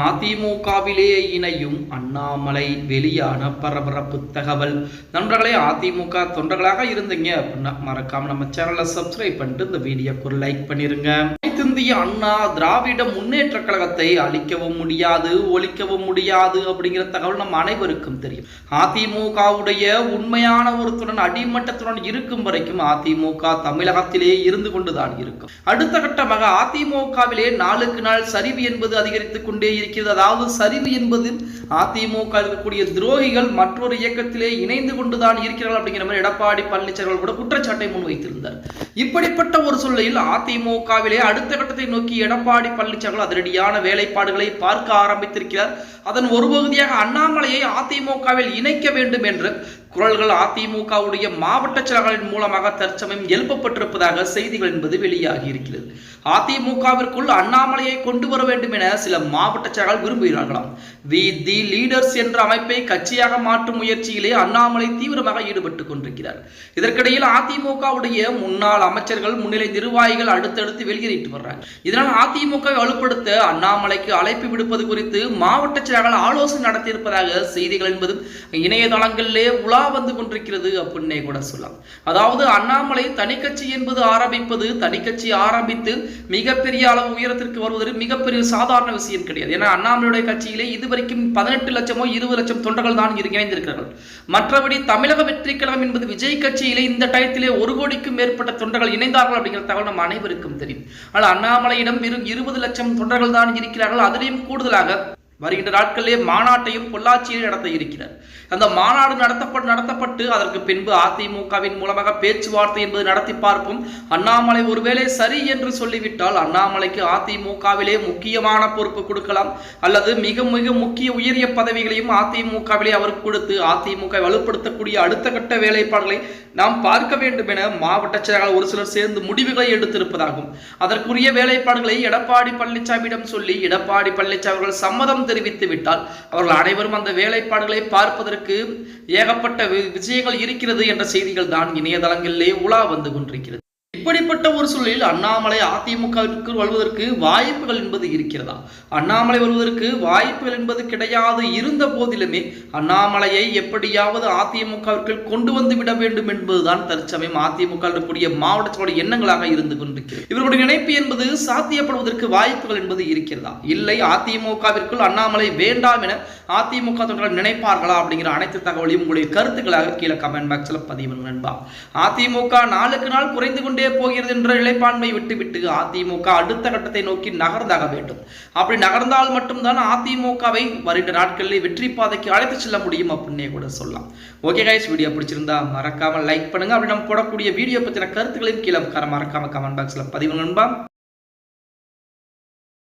அதிமுகவிலே இணையும் அண்ணாமலை வெளியான பரபரப்பு தகவல். நண்பர்களே, அதிமுக தொண்டர்களாக இருந்தீங்க அப்படின்னா மறக்காம நம்ம சேனலை சப்ஸ்கிரைப் பண்ணிட்டு இந்த வீடியோக்கு ஒரு லைக் பண்ணிருங்க. இந்திய அண்ணா திராவிட முன்னேற்ற கழகத்தை அழிக்கவும் முடியாது, ஒழிக்கவும் முடியாது அப்படிங்கிற தகவல் நம்ம அனைவருக்கும் தெரியும். அதிமுகவுடைய உண்மையான ஒருத்துடன் அடிமட்டத்துடன் இருக்கும் வரைக்கும் அதிமுக தமிழகத்திலே இருந்து கொண்டுதான் இருக்கும். அடுத்த கட்டமாக அதிமுகவிலே நாளுக்கு நாள் சரிவு என்பது அதிகரித்துக் கொண்டே இருக்கிறது. அதாவது சரிவு என்பது அதிமுக இருக்கக்கூடிய துரோகிகள் மற்றொரு இயக்கத்திலே இணைந்து கொண்டுதான் இருக்கிறார்கள் அப்படிங்கிற மாதிரி எடப்பாடி பழனிசாமி கூட குற்றச்சாட்டை முன்வைத்திருந்தார். இப்படிப்பட்ட ஒரு சூழ்நிலையில் அதிமுகவிலே அடுத்த கட்டத்தை நோக்கி எடப்பாடி பழனிசாமி அதிரடியான வேலைப்பாடுகளை பார்க்க ஆரம்பித்திருக்கிறார். அதன் ஒரு பகுதியாக அண்ணாமலையை அதிமுகவில் இணைக்க வேண்டும் என்று குரல்கள் அதிமுகவுடைய மாவட்ட செயலாளர்களின் மூலமாக தற்சமயம் எழுப்பப்பட்டிருப்பதாக செய்திகள் என்பது வெளியாகி இருக்கிறது. அதிமுகவிற்குள் அண்ணாமலையை கொண்டு வர வேண்டும் என சில மாவட்ட செயலாளர்கள் விரும்புகிறார்களாம். வி தி லீடர்ஸ் என்ற அமைப்பை கட்சியாக மாற்றும் முயற்சியிலே அண்ணாமலை தீவிரமாக ஈடுபட்டுக் கொண்டிருக்கிறார். இதற்கிடையில் அதிமுகவுடைய முன்னாள் அமைச்சர்கள், முன்னிலை நிர்வாகிகள் அடுத்தடுத்து வெளியேறிட்டு வர்றாங்க. இதனால் அதிமுகவை வலுப்படுத்த அண்ணாமலைக்கு அழைப்பு விடுப்பது குறித்து மாவட்ட செயலாளர்கள் ஆலோசனை நடத்தியிருப்பதாக செய்திகள் என்பது இணையதளங்களிலே உலா வந்து கொண்டிருக்கிறது அப்படின்னே கூட சொல்லலாம். அதாவது அண்ணாமலை தனி கட்சி என்பது ஆரம்பிப்பது, தனி கட்சி ஆரம்பித்து மிகப்பெரிய அளவு உயரத்திற்கு வருவது மிகப்பெரிய சாதாரண விஷயம் கிடையாது. ஏன்னா அண்ணாமலையுடைய கட்சியிலே இதுவரைக்கும் 18 லட்சமோ 20 லட்சம் தொண்டர்கள் தான் இணைந்திருக்கிறார்கள். மற்றபடி தமிழக வெற்றி கழகம் என்பது விஜய் கட்சியிலே இந்த டயத்திலே 1 கோடிக்கும் மேற்பட்ட தொண்டர்கள் இணைந்தார்கள் அப்படிங்கிற தகவல் நம்ம அனைவருக்கும் தெரியும். ஆனால் அண்ணாமலையிடம் வெறும் 20 லட்சம் தொண்டர்கள் தான் இருக்கிறார்கள். அதிலையும் கூடுதலாக வருகின்ற நாட்களிலே மாநாட்டையும் பொள்ளாச்சியில் நடத்த இருக்கிறார். அந்த மாநாடு நடத்தப்பட்டு அதற்கு பின்பு அதிமுகவின் மூலமாக பேச்சுவார்த்தை என்பது நடத்தி பார்ப்போம். அண்ணாமலை ஒருவேளை சரி என்று சொல்லிவிட்டால் அண்ணாமலைக்கு அதிமுகவிலே முக்கியமான பொறுப்பு கொடுக்கலாம், அல்லது மிக மிக முக்கிய உயரிய பதவிகளையும் அதிமுகவிலே அவருக்கு கொடுத்து அதிமுக வலுப்படுத்தக்கூடிய அடுத்த கட்ட வேலைப்பாடுகளை நாம் பார்க்க வேண்டும் என மாவட்ட செயலாளர் ஒரு சிலர் சேர்ந்து முடிவுகளை எடுத்திருப்பதாகும். அதற்குரிய வேலைப்பாடுகளை எடப்பாடி பழனிசாமியிடம் சொல்லி எடப்பாடி பழனிசாமி அவர்கள் சம்மதம் தெரிவித்து விட்டால் அவர்கள் அனைவரும் அந்த வேலைப்பாடுகளை பார்ப்பதற்கு ஏகப்பட்ட விஷயங்கள் இருக்கிறது என்ற செய்திகள் தான் இணையதளங்களிலே உலா வந்து கொண்டிருக்கிறது. இப்படிப்பட்ட ஒரு சூழலில் அண்ணாமலை அதிமுகவிற்கு வருவதற்கு வாய்ப்புகள் என்பது இருக்கிறதா? அண்ணாமலை வருவதற்கு வாய்ப்புகள் என்பது கிடையாது. இருந்த போதிலுமே அண்ணாமலையை எப்படியாவது அதிமுகவிற்குள் கொண்டு வந்து விட வேண்டும் என்பதுதான் தற்சமயம் அதிமுக இருக்கக்கூடிய மாவட்டத்தோட எண்ணங்களாக இருந்து கொண்டிருக்கிறது. இவர்களுடைய நினைப்பு என்பது சாத்தியப்படுவதற்கு வாய்ப்புகள் என்பது இருக்கிறதா? இல்லை அதிமுகவிற்குள் அண்ணாமலை வேண்டாம் என அதிமுக தொண்டர்கள் நினைப்பார்களா அப்படிங்கிற அனைத்து தகவலையும் உங்களுடைய கருத்துக்களாக கீழே கமெண்ட் பாக்ஸில் பதிவு நண்பா. அதிமுக நாளுக்கு நாள் குறைந்து கொண்டே போகிறது என்ற நிலைப்பான்மை விட்டுவிட்டு அதிமுக அடுத்த கட்டத்தை நோக்கி நகர்ந்தாக வேண்டும். அப்படி நகர்ந்தால் மட்டும்தான் அதிமுகவை வருகின்ற நாட்களில் வெற்றி பாதைக்கு அழைத்து செல்ல முடியும் அப்படின்னே கூட சொல்லலாம். ஓகே கைஸ், வீடியோ பிடிச்சிருந்தா மறக்காம லைக் பண்ணுங்க. அப்படி நம்ம போடக்கூடிய வீடியோ பற்றின கருத்துக்களையும் கீழே மறக்காம கமெண்ட் பாக்ஸ்ல பதிவு நண்பா.